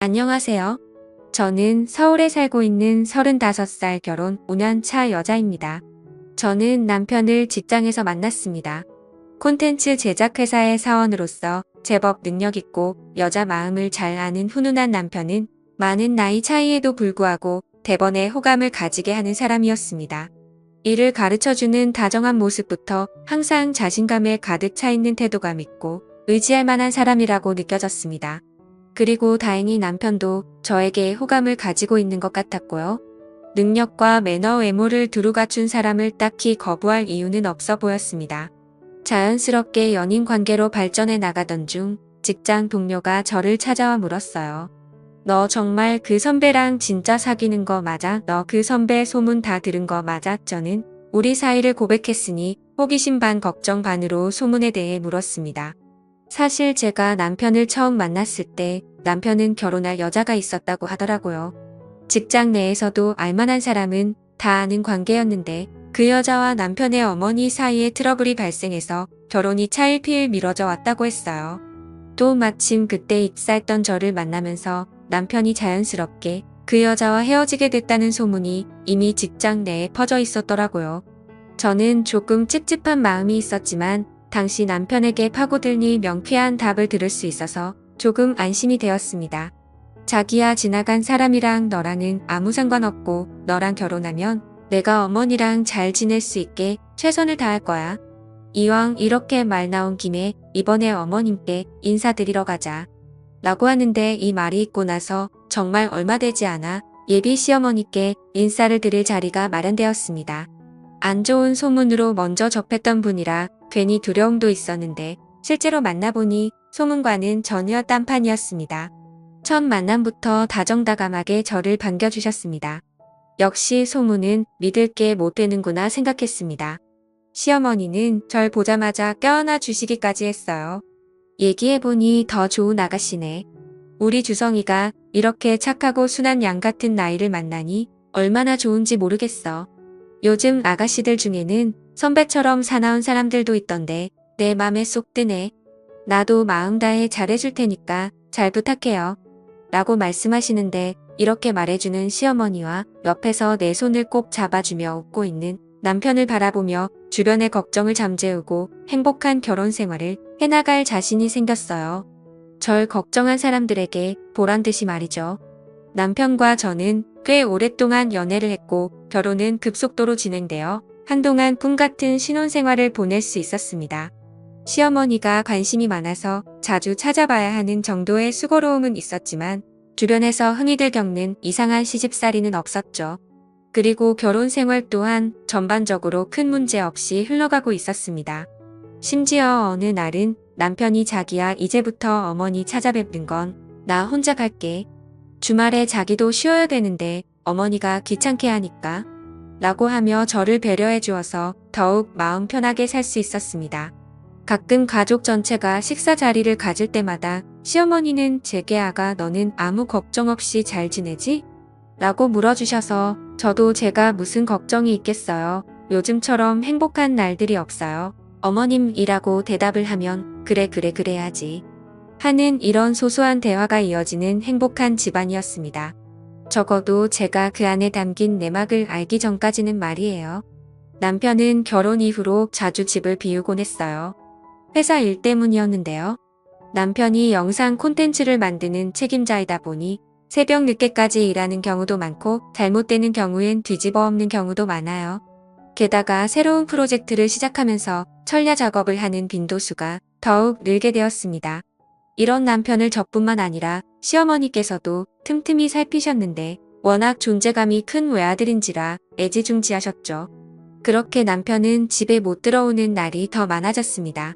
안녕하세요. 저는 서울에 살고 있는 35살 결혼 5년 차 여자입니다. 저는 남편을 직장에서 만났습니다. 콘텐츠 제작 회사의 사원으로서 제법 능력 있고 여자 마음을 잘 아는 훈훈한 남편은 많은 나이 차이에도 불구하고 대번에 호감을 가지게 하는 사람이었습니다. 일을 가르쳐주는 다정한 모습부터 항상 자신감에 가득 차 있는 태도가 믿고 의지할 만한 사람이라고 느껴졌습니다. 그리고 다행히 남편도 저에게 호감을 가지고 있는 것 같았고요. 능력과 매너 외모를 두루 갖춘 사람을 딱히 거부할 이유는 없어 보였습니다. 자연스럽게 연인 관계로 발전해 나가던 중 직장 동료가 저를 찾아와 물었어요. 너 정말 그 선배랑 진짜 사귀는 거 맞아? 너 그 선배 소문 다 들은 거 맞아? 저는 우리 사이를 고백했으니 호기심 반 걱정 반으로 소문에 대해 물었습니다. 사실 제가 남편을 처음 만났을 때 남편은 결혼할 여자가 있었다고 하더라고요. 직장 내에서도 알만한 사람은 다 아는 관계였는데 그 여자와 남편의 어머니 사이에 트러블이 발생해서 결혼이 차일피일 미뤄져 왔다고 했어요. 또 마침 그때 입사했던 저를 만나면서 남편이 자연스럽게 그 여자와 헤어지게 됐다는 소문이 이미 직장 내에 퍼져 있었더라고요. 저는 조금 찝찝한 마음이 있었지만 당시 남편에게 파고들니 명쾌한 답을 들을 수 있어서 조금 안심이 되었습니다. 자기야, 지나간 사람이랑 너랑은 아무 상관없고 너랑 결혼하면 내가 어머니랑 잘 지낼 수 있게 최선을 다할 거야. 이왕 이렇게 말 나온 김에 이번에 어머님께 인사드리러 가자. 라고 하는데 이 말이 있고 나서 정말 얼마 되지 않아 예비 시어머니께 인사를 드릴 자리가 마련되었습니다. 안 좋은 소문으로 먼저 접했던 분이라 괜히 두려움도 있었는데 실제로 만나보니 소문과는 전혀 딴판이었습니다. 첫 만남부터 다정다감하게 저를 반겨주셨습니다. 역시 소문은 믿을 게 못 되는구나 생각했습니다. 시어머니는 절 보자마자 껴안아 주시기까지 했어요. 얘기해보니 더 좋은 아가씨네. 우리 주성이가 이렇게 착하고 순한 양 같은 나이를 만나니 얼마나 좋은지 모르겠어. 요즘 아가씨들 중에는 선배처럼 사나운 사람들도 있던데 내 맘에 쏙 드네. 나도 마음 다해 잘해줄 테니까 잘 부탁해요. 라고 말씀하시는데 이렇게 말해주는 시어머니와 옆에서 내 손을 꼭 잡아주며 웃고 있는 남편을 바라보며 주변의 걱정을 잠재우고 행복한 결혼 생활을 해나갈 자신이 생겼어요. 절 걱정한 사람들에게 보란듯이 말이죠. 남편과 저는 꽤 오랫동안 연애를 했고 결혼은 급속도로 진행되어 한동안 꿈같은 신혼생활을 보낼 수 있었습니다. 시어머니가 관심이 많아서 자주 찾아봐야 하는 정도의 수고로움은 있었지만 주변에서 흔히들 겪는 이상한 시집살이는 없었죠. 그리고 결혼 생활 또한 전반적으로 큰 문제 없이 흘러가고 있었습니다. 심지어 어느 날은 남편이 자기야 이제부터 어머니 찾아뵙는 건 나 혼자 갈게. 주말에 자기도 쉬어야 되는데 어머니가 귀찮게 하니까 라고 하며 저를 배려해 주어서 더욱 마음 편하게 살 수 있었습니다. 가끔 가족 전체가 식사 자리를 가질 때마다 시어머니는 제게 아가 너는 아무 걱정 없이 잘 지내지? 라고 물어주셔서 저도 제가 무슨 걱정이 있겠어요. 요즘처럼 행복한 날들이 없어요. 어머님이라고 대답을 하면 그래 그래야지 하는 이런 소소한 대화가 이어지는 행복한 집안이었습니다. 적어도 제가 그 안에 담긴 내막을 알기 전까지는 말이에요. 남편은 결혼 이후로 자주 집을 비우곤 했어요. 회사 일 때문이었는데요. 남편이 영상 콘텐츠를 만드는 책임자이다 보니 새벽 늦게까지 일하는 경우도 많고 잘못되는 경우엔 뒤집어 엎는 경우도 많아요. 게다가 새로운 프로젝트를 시작하면서 철야 작업을 하는 빈도수가 더욱 늘게 되었습니다. 이런 남편을 저뿐만 아니라 시어머니께서도 틈틈이 살피셨는데 워낙 존재감이 큰 외아들인지라 애지중지하셨죠. 그렇게 남편은 집에 못 들어오는 날이 더 많아졌습니다.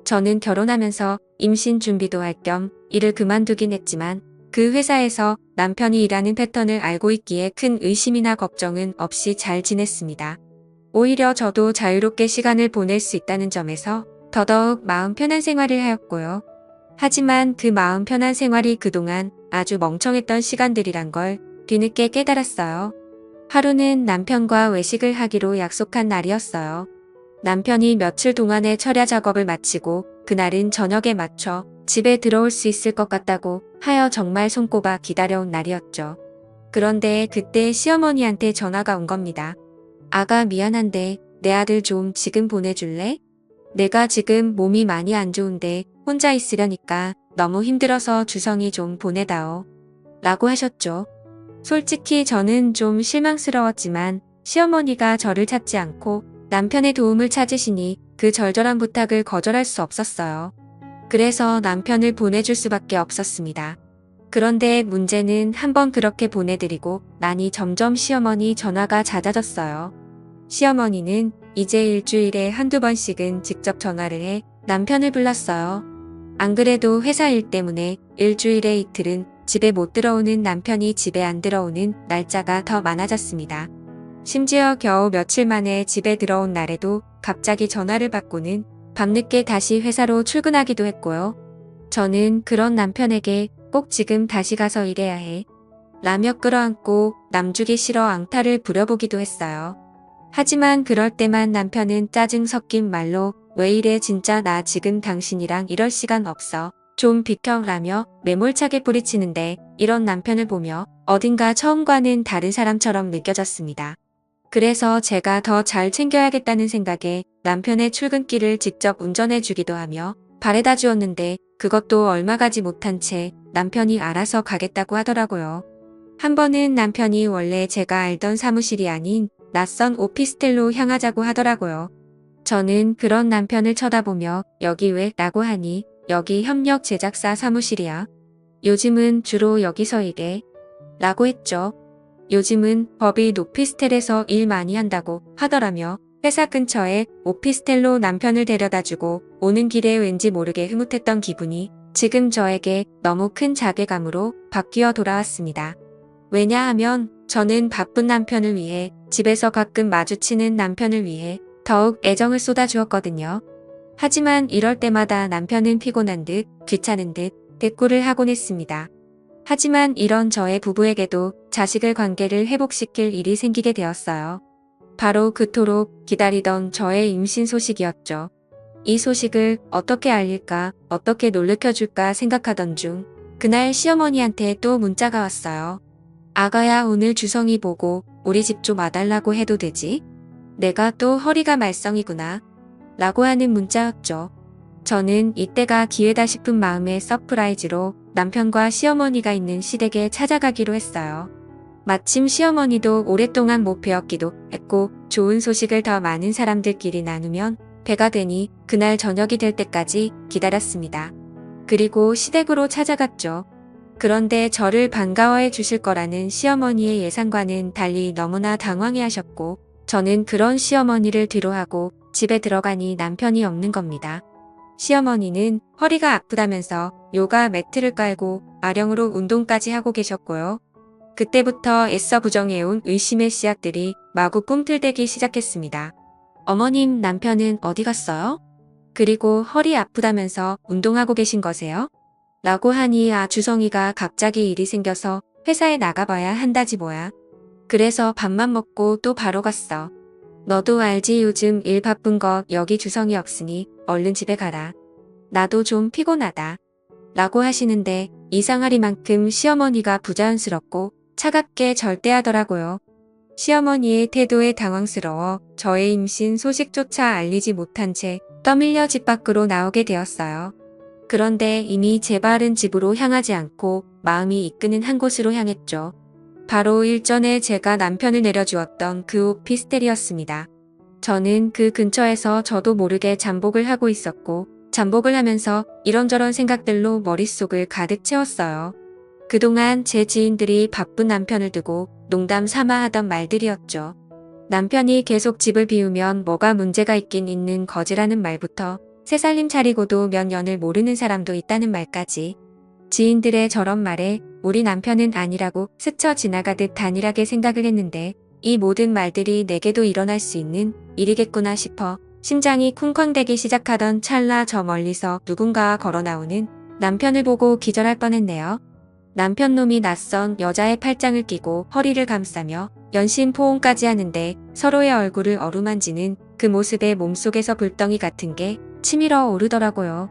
저는 결혼하면서 임신 준비도 할 겸 일을 그만두긴 했지만 그 회사에서 남편이 일하는 패턴을 알고 있기에 큰 의심이나 걱정은 없이 잘 지냈습니다. 오히려 저도 자유롭게 시간을 보낼 수 있다는 점에서 더더욱 마음 편한 생활을 하였고요. 하지만 그 마음 편한 생활이 그동안 아주 멍청했던 시간들이란 걸 뒤늦게 깨달았어요. 하루는 남편과 외식을 하기로 약속한 날이었어요. 남편이 며칠 동안의 철야 작업을 마치고 그날은 저녁에 맞춰 집에 들어올 수 있을 것 같다고 하여 정말 손꼽아 기다려온 날이었죠. 그런데 그때 시어머니한테 전화가 온 겁니다. 아가 미안한데 내 아들 좀 지금 보내줄래? 내가 지금 몸이 많이 안 좋은데 혼자 있으려니까 너무 힘들어서 주성이 좀 보내다오. 라고 하셨죠. 솔직히 저는 좀 실망스러웠지만 시어머니가 저를 찾지 않고 남편의 도움을 찾으시니 그 절절한 부탁을 거절할 수 없었어요. 그래서 남편을 보내줄 수밖에 없었습니다. 그런데 문제는 한번 그렇게 보내드리고 나니 점점 시어머니 전화가 잦아졌어요. 시어머니는 이제 일주일에 한두 번씩은 직접 전화를 해 남편을 불렀어요. 안 그래도 회사 일 때문에 일주일에 이틀은 집에 못 들어오는 남편이 집에 안 들어오는 날짜가 더 많아졌습니다. 심지어 겨우 며칠 만에 집에 들어온 날에도 갑자기 전화를 받고는 밤늦게 다시 회사로 출근하기도 했고요. 저는 그런 남편에게 꼭 지금 다시 가서 일해야 해. 라며 끌어안고 남주기 싫어 앙탈을 부려보기도 했어요. 하지만 그럴 때만 남편은 짜증 섞인 말로 왜 이래 진짜 나 지금 당신이랑 이럴 시간 없어. 좀 비켜라며 매몰차게 뿌리치는데 이런 남편을 보며 어딘가 처음과는 다른 사람처럼 느껴졌습니다. 그래서 제가 더 잘 챙겨야겠다는 생각에 남편의 출근길을 직접 운전해 주기도 하며 바래다 주었는데 그것도 얼마 가지 못한 채 남편이 알아서 가겠다고 하더라고요. 한 번은 남편이 원래 제가 알던 사무실이 아닌 낯선 오피스텔로 향하자고 하더라고요. 저는 그런 남편을 쳐다보며 여기 왜? 라고 하니 여기 협력 제작사 사무실이야. 요즘은 주로 여기서 일해. 라고 했죠. 요즘은 법인 오피스텔에서 일 많이 한다고 하더라며 회사 근처에 오피스텔로 남편을 데려다주고 오는 길에 왠지 모르게 흐뭇했던 기분이 지금 저에게 너무 큰 자괴감으로 바뀌어 돌아왔습니다. 왜냐하면 저는 바쁜 남편을 위해 집에서 가끔 마주치는 남편을 위해 더욱 애정을 쏟아주었거든요. 하지만 이럴 때마다 남편은 피곤한 듯 귀찮은 듯 대꾸를 하곤 했습니다. 하지만 이런 저의 부부에게도 자식을 관계를 회복시킬 일이 생기게 되었어요. 바로 그토록 기다리던 저의 임신 소식이었죠. 이 소식을 어떻게 알릴까, 어떻게 놀래켜줄까 생각하던 중 그날 시어머니한테 또 문자가 왔어요. 아가야 오늘 주성이 보고 우리 집 좀 와달라고 해도 되지? 내가 또 허리가 말썽이구나. 라고 하는 문자였죠. 저는 이때가 기회다 싶은 마음에 서프라이즈로 남편과 시어머니가 있는 시댁에 찾아가기로 했어요. 마침 시어머니도 오랫동안 못 뵈었기도 했고 좋은 소식을 더 많은 사람들끼리 나누면 배가 되니 그날 저녁이 될 때까지 기다렸습니다. 그리고 시댁으로 찾아갔죠. 그런데 저를 반가워해 주실 거라는 시어머니의 예상과는 달리 너무나 당황해 하셨고 저는 그런 시어머니를 뒤로하고 집에 들어가니 남편이 없는 겁니다. 시어머니는 허리가 아프다면서 요가 매트를 깔고 아령으로 운동까지 하고 계셨고요. 그때부터 애써 부정해온 의심의 씨앗들이 마구 꿈틀대기 시작했습니다. 어머님, 남편은 어디 갔어요? 그리고 허리 아프다면서 운동하고 계신 거세요? 라고 하니 주성이가 갑자기 일이 생겨서 회사에 나가봐야 한다지 뭐야. 그래서 밥만 먹고 또 바로 갔어. 너도 알지 요즘 일 바쁜 거 여기 주성이 없으니 얼른 집에 가라. 나도 좀 피곤하다. 라고 하시는데 이상하리만큼 시어머니가 부자연스럽고 차갑게 절대하더라고요. 시어머니의 태도에 당황스러워 저의 임신 소식조차 알리지 못한 채 떠밀려 집 밖으로 나오게 되었어요. 그런데 이미 제 발은 집으로 향하지 않고 마음이 이끄는 한 곳으로 향했죠. 바로 일전에 제가 남편을 내려주었던 그 오피스텔이었습니다. 저는 그 근처에서 저도 모르게 잠복을 하고 있었고 잠복을 하면서 이런저런 생각들로 머릿속을 가득 채웠어요. 그동안 제 지인들이 바쁜 남편을 두고 농담 삼아 하던 말들이었죠. 남편이 계속 집을 비우면 뭐가 문제가 있긴 있는 거지라는 말부터 새 살림 차리고도 몇 년을 모르는 사람도 있다는 말까지. 지인들의 저런 말에 우리 남편은 아니라고 스쳐 지나가듯 단일하게 생각을 했는데 이 모든 말들이 내게도 일어날 수 있는 일이겠구나 싶어 심장이 쿵쾅대기 시작하던 찰나 저 멀리서 누군가가 걸어 나오는 남편을 보고 기절할 뻔했네요. 남편놈이 낯선 여자의 팔짱을 끼고 허리를 감싸며 연신 포옹까지 하는데 서로의 얼굴을 어루만지는 그 모습에 몸속에서 불덩이 같은 게 치밀어 오르더라고요.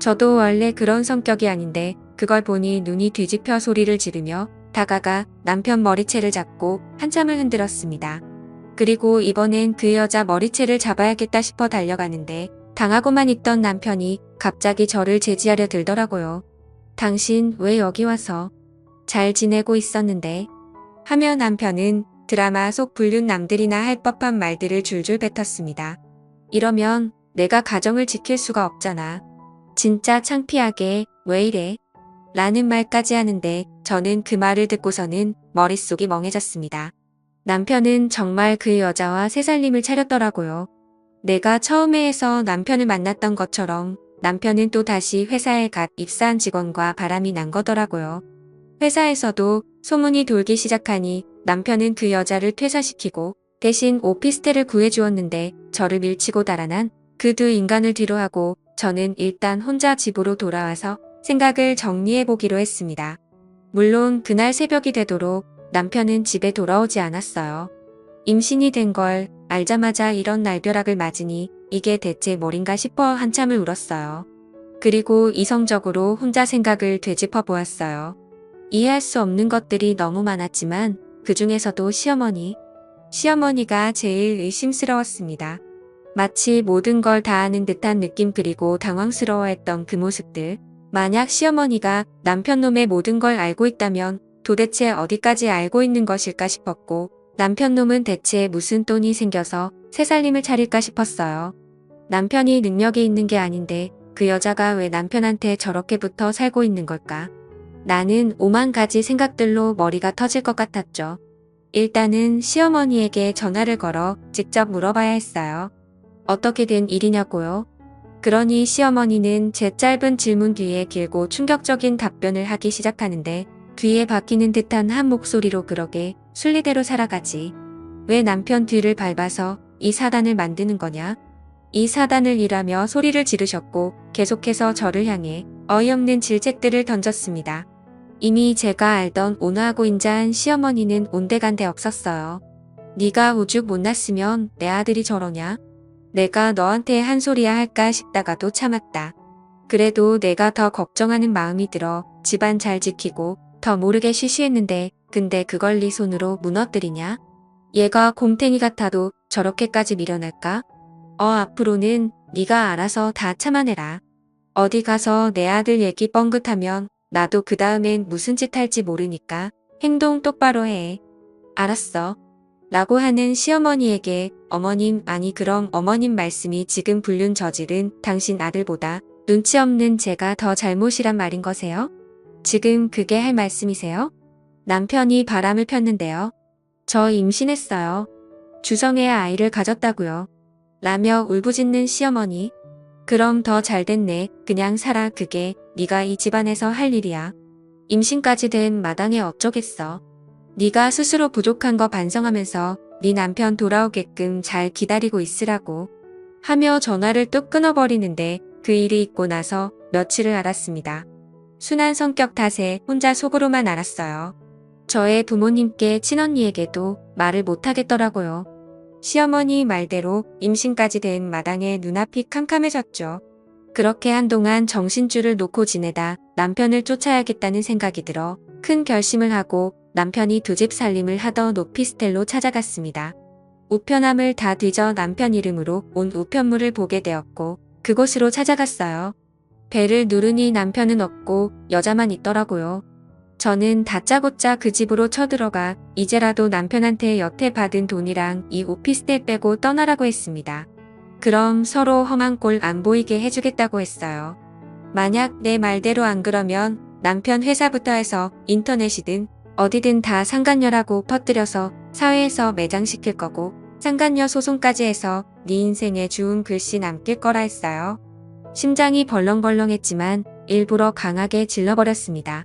저도 원래 그런 성격이 아닌데 그걸 보니 눈이 뒤집혀 소리를 지르며 다가가 남편 머리채를 잡고 한참을 흔들었습니다. 그리고 이번엔 그 여자 머리채를 잡아야겠다 싶어 달려가는데 당하고만 있던 남편이 갑자기 저를 제지하려 들더라고요. 당신 왜 여기 와서? 잘 지내고 있었는데? 하며 남편은 드라마 속 불륜 남들이나 할 법한 말들을 줄줄 뱉었습니다. 이러면 내가 가정을 지킬 수가 없잖아. 진짜 창피하게 왜 이래? 라는 말까지 하는데 저는 그 말을 듣고서는 머릿속이 멍해졌습니다. 남편은 정말 그 여자와 새살림을 차렸더라고요. 내가 처음에 해서 남편을 만났던 것처럼 남편은 또 다시 회사에 갓 입사한 직원과 바람이 난 거더라고요. 회사에서도 소문이 돌기 시작하니 남편은 그 여자를 퇴사시키고 대신 오피스텔을 구해주었는데 저를 밀치고 달아난 그 두 인간을 뒤로하고 저는 일단 혼자 집으로 돌아와서 생각을 정리해보기로 했습니다. 물론 그날 새벽이 되도록 남편은 집에 돌아오지 않았어요. 임신이 된 걸 알자마자 이런 날벼락을 맞으니 이게 대체 뭘인가 싶어 한참을 울었어요. 그리고 이성적으로 혼자 생각을 되짚어 보았어요. 이해할 수 없는 것들이 너무 많았지만 그 중에서도 시어머니가 제일 의심스러웠습니다. 마치 모든 걸 다 아는 듯한 느낌 그리고 당황스러워했던 그 모습들. 만약 시어머니가 남편 놈의 모든 걸 알고 있다면 도대체 어디까지 알고 있는 것일까 싶었고 남편 놈은 대체 무슨 돈이 생겨서 새살림을 차릴까 싶었어요. 남편이 능력이 있는 게 아닌데 그 여자가 왜 남편한테 저렇게 붙어 살고 있는 걸까? 나는 오만 가지 생각들로 머리가 터질 것 같았죠. 일단은 시어머니에게 전화를 걸어 직접 물어봐야 했어요. 어떻게 된 일이냐고요? 그러니 시어머니는 제 짧은 질문 뒤에 길고 충격적인 답변을 하기 시작하는데 귀에 박히는 듯한 한 목소리로 그러게 순리대로 살아가지. 왜 남편 뒤를 밟아서 이 사단을 만드는 거냐? 이 사단을 이라며 소리를 지르셨고 계속해서 저를 향해 어이없는 질책들을 던졌습니다. 이미 제가 알던 온화하고 인자한 시어머니는 온데간데 없었어요. 네가 오죽 못났으면 내 아들이 저러냐? 내가 너한테 한 소리야 할까 싶다가도 참았다. 그래도 내가 더 걱정하는 마음이 들어 집안 잘 지키고 더 모르게 쉬쉬했는데 근데 그걸 네 손으로 무너뜨리냐? 얘가 곰탱이 같아도 저렇게까지 미련할까? 앞으로는 네가 알아서 다 참아내라. 어디 가서 내 아들 얘기 뻥긋하면 나도 그 다음엔 무슨 짓 할지 모르니까 행동 똑바로 해. 알았어. 라고 하는 시어머니에게 어머님 아니 그럼 어머님 말씀이 지금 불륜 저지른 당신 아들보다 눈치 없는 제가 더 잘못이란 말인 거세요? 지금 그게 할 말씀이세요? 남편이 바람을 폈는데요. 저 임신했어요. 주성의 아이를 가졌다고요. 라며 울부짖는 시어머니. 그럼 더 잘됐네. 그냥 살아. 그게 네가 이 집안에서 할 일이야. 임신까지 된 마당에 어쩌겠어. 네가 스스로 부족한 거 반성하면서 네 남편 돌아오게끔 잘 기다리고 있으라고 하며 전화를 뚝 끊어버리는데 그 일이 있고 나서 며칠을 알았습니다. 순한 성격 탓에 혼자 속으로만 알았어요. 저의 부모님께 친언니에게도 말을 못하겠더라고요. 시어머니 말대로 임신까지 된 마당에 눈앞이 캄캄해졌죠. 그렇게 한동안 정신줄을 놓고 지내다 남편을 쫓아야겠다는 생각이 들어 큰 결심을 하고 남편이 두 집 살림을 하던 오피스텔로 찾아갔습니다. 우편함을 다 뒤져 남편 이름으로 온 우편물을 보게 되었고 그곳으로 찾아갔어요. 배를 누르니 남편은 없고 여자만 있더라고요. 저는 다짜고짜 그 집으로 쳐들어가 이제라도 남편한테 여태 받은 돈이랑 이 오피스텔 빼고 떠나라고 했습니다. 그럼 서로 험한 꼴 안 보이게 해주겠다고 했어요. 만약 내 말대로 안 그러면 남편 회사부터 해서 인터넷이든 어디든 다 상간녀라고 퍼뜨려서 사회에서 매장시킬 거고 상간녀 소송까지 해서 네 인생에 주운 글씨 남길 거라 했어요. 심장이 벌렁벌렁했지만 일부러 강하게 질러버렸습니다.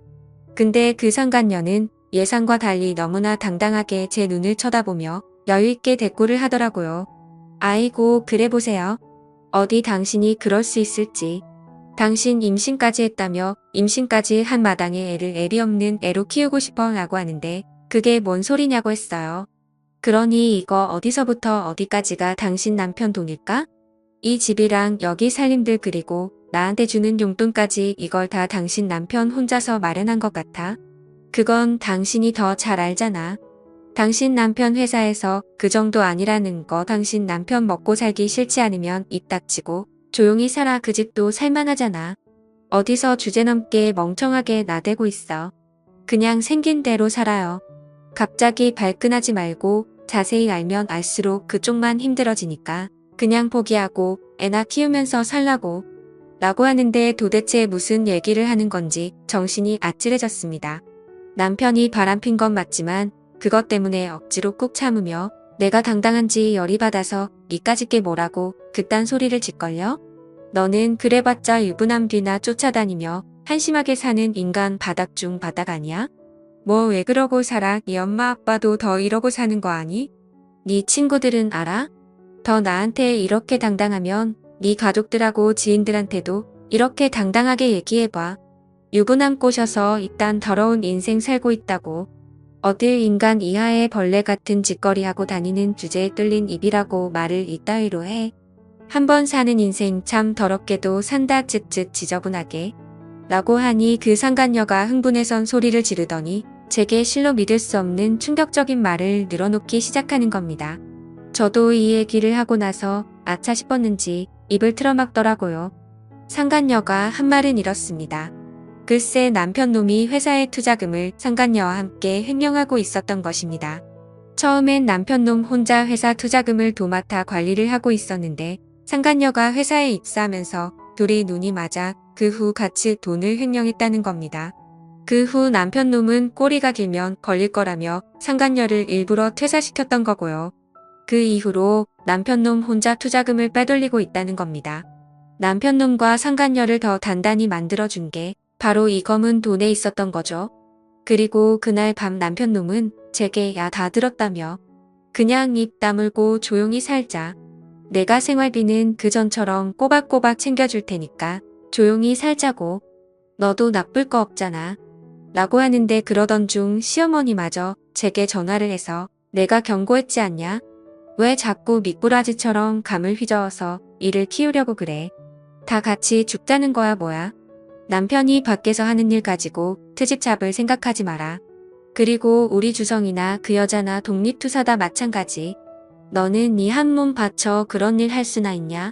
근데 그 상간녀는 예상과 달리 너무나 당당하게 제 눈을 쳐다보며 여유있게 대꾸를 하더라고요. 아이고 그래 보세요. 어디 당신이 그럴 수 있을지. 당신 임신까지 했다며 임신까지 한 마당에 애를 애비 없는 애로 키우고 싶어 라고 하는데 그게 뭔 소리냐고 했어요. 그러니 이거 어디서부터 어디까지가 당신 남편 돈일까? 이 집이랑 여기 살림들 그리고 나한테 주는 용돈까지 이걸 다 당신 남편 혼자서 마련한 것 같아? 그건 당신이 더 잘 알잖아. 당신 남편 회사에서 그 정도 아니라는 거 당신 남편 먹고 살기 싫지 않으면 입 닥치고 조용히 살아 그 집도 살만하잖아. 어디서 주제넘게 멍청하게 나대고 있어. 그냥 생긴 대로 살아요. 갑자기 발끈하지 말고 자세히 알면 알수록 그쪽만 힘들어지니까 그냥 포기하고 애나 키우면서 살라고. 라고 하는데 도대체 무슨 얘기를 하는 건지 정신이 아찔해졌습니다. 남편이 바람핀 건 맞지만 그것 때문에 억지로 꾹 참으며 내가 당당한지 열이 받아서 니까짓 게 뭐라고 그딴 소리를 짓걸요? 너는 그래봤자 유부남 뒤나 쫓아다니며 한심하게 사는 인간 바닥 중 바닥 아니야? 뭐 왜 그러고 살아? 네 엄마 아빠도 더 이러고 사는 거 아니? 네 친구들은 알아? 더 나한테 이렇게 당당하면 네 가족들하고 지인들한테도 이렇게 당당하게 얘기해봐. 유부남 꼬셔서 이딴 더러운 인생 살고 있다고. 어딜 인간 이하의 벌레 같은 짓거리하고 다니는 주제에 뚫린 입이라고 말을 이따위로 해. 한 번 사는 인생 참 더럽게도 산다 쯧쯧 지저분하게. 라고 하니 그 상간녀가 흥분해선 소리를 지르더니 제게 실로 믿을 수 없는 충격적인 말을 늘어놓기 시작하는 겁니다. 저도 이 얘기를 하고 나서 아차 싶었는지 입을 틀어막더라고요. 상간녀가 한 말은 이렇습니다. 글쎄 남편 놈이 회사의 투자금을 상간녀와 함께 횡령하고 있었던 것입니다. 처음엔 남편 놈 혼자 회사 투자금을 도맡아 관리를 하고 있었는데 상간녀가 회사에 입사하면서 둘이 눈이 맞아 그 후 같이 돈을 횡령했다는 겁니다. 그 후 남편 놈은 꼬리가 길면 걸릴 거라며 상간녀를 일부러 퇴사시켰던 거고요. 그 이후로 남편 놈 혼자 투자금을 빼돌리고 있다는 겁니다. 남편 놈과 상간녀를 더 단단히 만들어준 게 바로 이 검은 돈에 있었던 거죠. 그리고 그날 밤 남편 놈은 제게 야 다 들었다며 그냥 입 다물고 조용히 살자. 내가 생활비는 그 전처럼 꼬박꼬박 챙겨줄 테니까 조용히 살자고. 너도 나쁠 거 없잖아. 라고 하는데 그러던 중 시어머니마저 제게 전화를 해서 내가 경고했지 않냐? 왜 자꾸 미꾸라지처럼 감을 휘저어서 일을 키우려고 그래? 다 같이 죽자는 거야 뭐야? 남편이 밖에서 하는 일 가지고 트집 잡을 생각하지 마라. 그리고 우리 주성이나 그 여자나 독립투사다 마찬가지. 너는 네 한 몸 바쳐 그런 일 할 수나 있냐?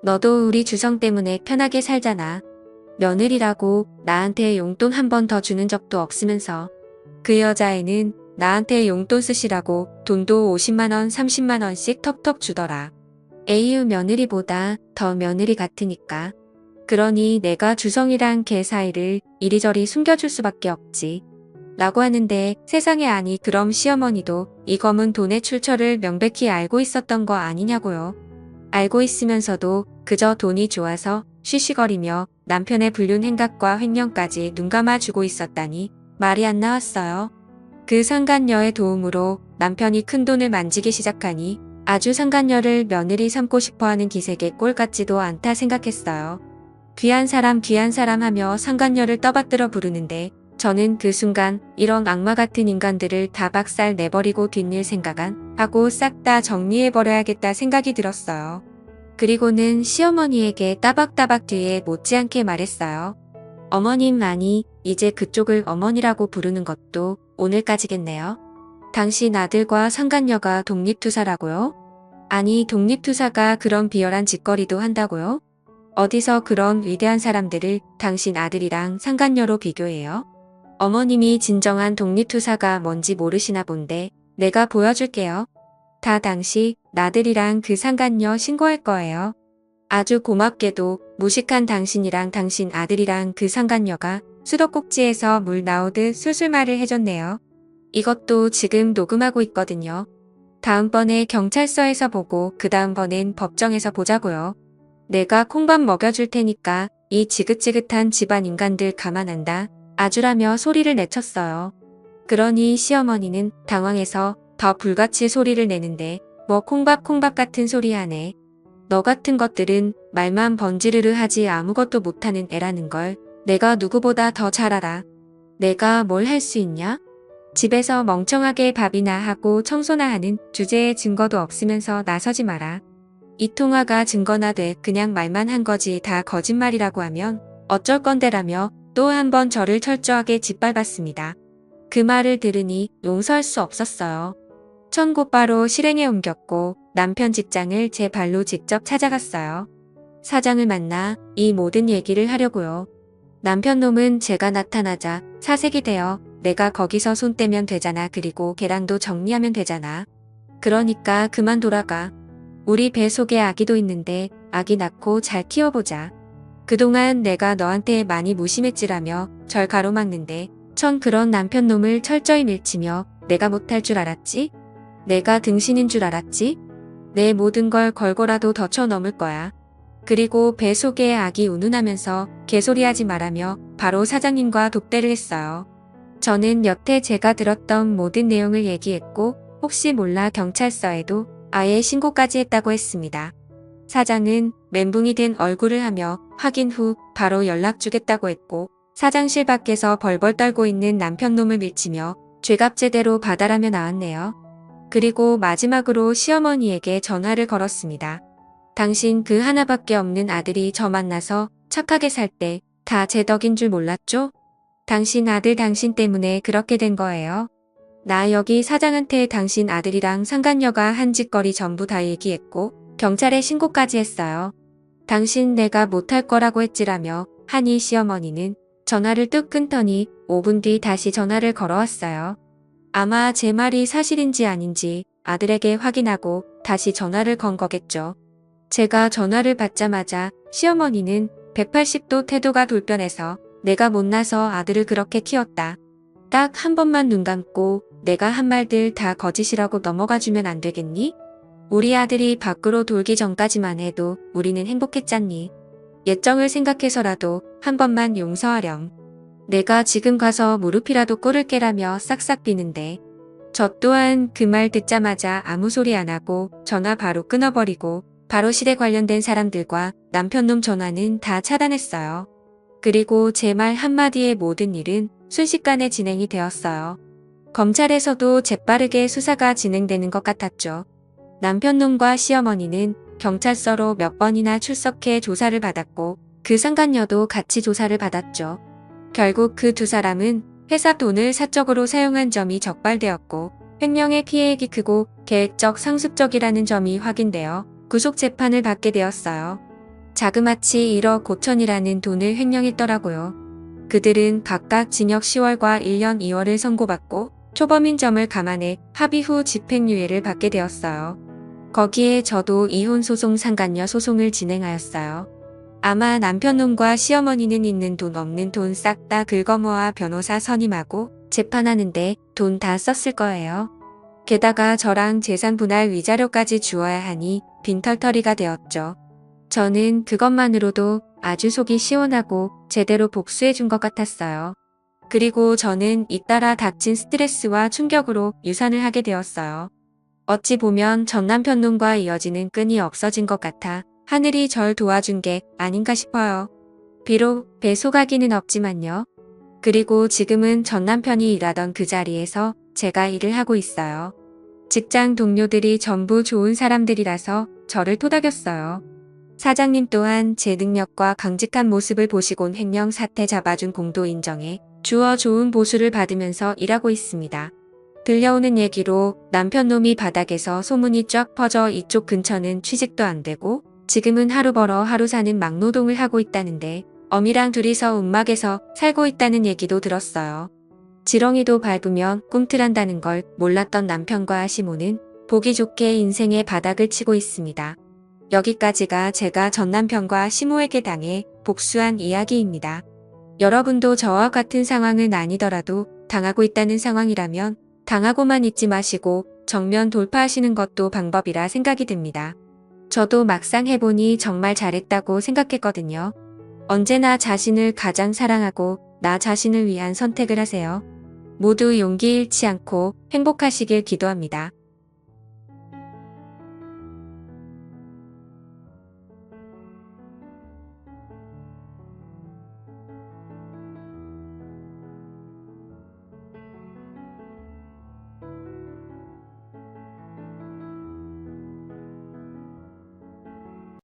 너도 우리 주성 때문에 편하게 살잖아. 며느리라고 나한테 용돈 한 번 더 주는 적도 없으면서. 그 여자애는 나한테 용돈 쓰시라고 돈도 50만 원, 30만 원씩 턱턱 주더라. 에이유 며느리보다 더 며느리 같으니까. 그러니 내가 주성이랑 걔 사이를 이리저리 숨겨줄 수밖에 없지. 라고 하는데 세상에 아니 그럼 시어머니도 이 검은 돈의 출처를 명백히 알고 있었던 거 아니냐고요. 알고 있으면서도 그저 돈이 좋아서 쉬쉬거리며 남편의 불륜 행각과 횡령까지 눈감아주고 있었다니 말이 안 나왔어요. 그 상간녀의 도움으로 남편이 큰돈을 만지기 시작하니 아주 상간녀를 며느리 삼고 싶어하는 기색에 꼴 같지도 않다 생각했어요. 귀한 사람 하며 상간녀를 떠받들어 부르는데 저는 그 순간 이런 악마 같은 인간들을 다 박살 내버리고 뒷일 생각안 하고 싹 다 정리해버려야겠다 생각이 들었어요. 그리고는 시어머니에게 따박따박 뒤에 못지않게 말했어요. 어머님 아니 이제 그쪽을 어머니라고 부르는 것도 오늘까지겠네요. 당신 아들과 상간녀가 독립투사라고요? 아니 독립투사가 그런 비열한 짓거리도 한다고요? 어디서 그런 위대한 사람들을 당신 아들이랑 상간녀로 비교해요? 어머님이 진정한 독립투사가 뭔지 모르시나 본데 내가 보여줄게요. 다 당시 나들이랑 그 상간녀 신고할 거예요. 아주 고맙게도 무식한 당신이랑 당신 아들이랑 그 상간녀가 수도꼭지에서 물 나오듯 술술말을 해줬네요. 이것도 지금 녹음하고 있거든요. 다음번에 경찰서에서 보고 그 다음번엔 법정에서 보자고요. 내가 콩밥 먹여줄 테니까 이 지긋지긋한 집안 인간들 가만한다. 아주라며 소리를 내쳤어요. 그러니 시어머니는 당황해서 더 불같이 소리를 내는데 뭐 콩밥 같은 소리 하네. 너 같은 것들은 말만 번지르르 하지 아무것도 못하는 애라는 걸 내가 누구보다 더 잘 알아. 내가 뭘 할 수 있냐? 집에서 멍청하게 밥이나 하고 청소나 하는 주제에 증거도 없으면서 나서지 마라. 이 통화가 증거나 돼 그냥 말만 한 거지 다 거짓말이라고 하면 어쩔 건데라며 또 한 번 저를 철저하게 짓밟았습니다. 그 말을 들으니 용서할 수 없었어요. 전 곧바로 실행에 옮겼고 남편 직장을 제 발로 직접 찾아갔어요. 사장을 만나 이 모든 얘기를 하려고요. 남편 놈은 제가 나타나자 사색이 되어 내가 거기서 손 떼면 되잖아. 그리고 계량도 정리하면 되잖아. 그러니까 그만 돌아가. 우리 배 속에 아기도 있는데 아기 낳고 잘 키워보자. 그동안 내가 너한테 많이 무심했지라며 절 가로막는데 전 그런 남편 놈을 철저히 밀치며 내가 못할 줄 알았지? 내가 등신인 줄 알았지? 내 모든 걸 걸고라도 더 쳐넘을 거야. 그리고 배 속에 아기 운운하면서 개소리하지 말라며 바로 사장님과 독대를 했어요. 저는 여태 제가 들었던 모든 내용을 얘기했고 혹시 몰라 경찰서에도 아예 신고까지 했다고 했습니다. 사장은 멘붕이 된 얼굴을 하며 확인 후 바로 연락 주겠다고 했고 사장실 밖에서 벌벌 떨고 있는 남편 놈을 밀치며 죄값 제대로 받아라며 나왔네요. 그리고 마지막으로 시어머니에게 전화를 걸었습니다. 당신 그 하나밖에 없는 아들이 저 만나서 착하게 살 때 다 제 덕인 줄 몰랐죠? 당신 아들 당신 때문에 그렇게 된 거예요. 나 여기 사장한테 당신 아들이랑 상간녀가 한 짓거리 전부 다 얘기했고 경찰에 신고까지 했어요. 당신 내가 못할 거라고 했지라며 하니 시어머니는 전화를 뚝 끊더니 5분 뒤 다시 전화를 걸어왔어요. 아마 제 말이 사실인지 아닌지 아들에게 확인하고 다시 전화를 건 거겠죠. 제가 전화를 받자마자 시어머니는 180도 태도가 돌변해서 내가 못나서 아들을 그렇게 키웠다. 딱 한 번만 눈 감고 내가 한 말들 다 거짓이라고 넘어가 주면 안 되겠니? 우리 아들이 밖으로 돌기 전까지만 해도 우리는 행복했잖니. 예정을 생각해서라도 한 번만 용서하렴. 내가 지금 가서 무릎이라도 꿇을 게라며 싹싹 비는데 저 또한 그 말 듣자마자 아무 소리 안 하고 전화 바로 끊어버리고 바로 실에 관련된 사람들과 남편놈 전화는 다 차단했어요. 그리고 제 말 한마디의 모든 일은 순식간에 진행이 되었어요. 검찰에서도 재빠르게 수사가 진행되는 것 같았죠. 남편놈과 시어머니는 경찰서로 몇 번이나 출석해 조사를 받았고 그 상간녀도 같이 조사를 받았죠. 결국 그 두 사람은 회사 돈을 사적으로 사용한 점이 적발되었고 횡령의 피해액이 크고 계획적 상습적이라는 점이 확인되어 구속 재판을 받게 되었어요. 자그마치 1억 5천이라는 돈을 횡령했더라고요. 그들은 각각 징역 10월과 1년 2월을 선고받고 초범인 점을 감안해 합의 후 집행유예를 받게 되었어요. 거기에 저도 이혼소송 상간녀 소송을 진행하였어요. 아마 남편놈과 시어머니는 있는 돈 없는 돈 싹 다 긁어모아 변호사 선임하고 재판하는데 돈 다 썼을 거예요. 게다가 저랑 재산 분할 위자료까지 주어야 하니 빈털터리가 되었죠. 저는 그것만으로도 아주 속이 시원하고 제대로 복수해 준 것 같았어요. 그리고 저는 잇따라 닥친 스트레스와 충격으로 유산을 하게 되었어요. 어찌 보면 전 남편놈과 이어지는 끈이 없어진 것 같아 하늘이 절 도와준 게 아닌가 싶어요. 비록 배 속아기는 없지만요. 그리고 지금은 전 남편이 일하던 그 자리에서 제가 일을 하고 있어요. 직장 동료들이 전부 좋은 사람들이라서 저를 토닥였어요. 사장님 또한 제 능력과 강직한 모습을 보시곤 횡령 사태 잡아준 공도 인정해 주어 좋은 보수를 받으면서 일하고 있습니다. 들려오는 얘기로 남편놈이 바닥에서 소문이 쫙 퍼져 이쪽 근처는 취직도 안 되고 지금은 하루 벌어 하루 사는 막노동을 하고 있다는데 어미랑 둘이서 움막에서 살고 있다는 얘기도 들었어요. 지렁이도 밟으면 꿈틀한다는 걸 몰랐던 남편과 시모는 보기 좋게 인생의 바닥을 치고 있습니다. 여기까지가 제가 전 남편과 시모에게 당해 복수한 이야기입니다. 여러분도 저와 같은 상황은 아니더라도 당하고 있다는 상황이라면 당하고만 있지 마시고 정면 돌파하시는 것도 방법이라 생각이 듭니다. 저도 막상 해보니 정말 잘했다고 생각했거든요. 언제나 자신을 가장 사랑하고 나 자신을 위한 선택을 하세요. 모두 용기 잃지 않고 행복하시길 기도합니다.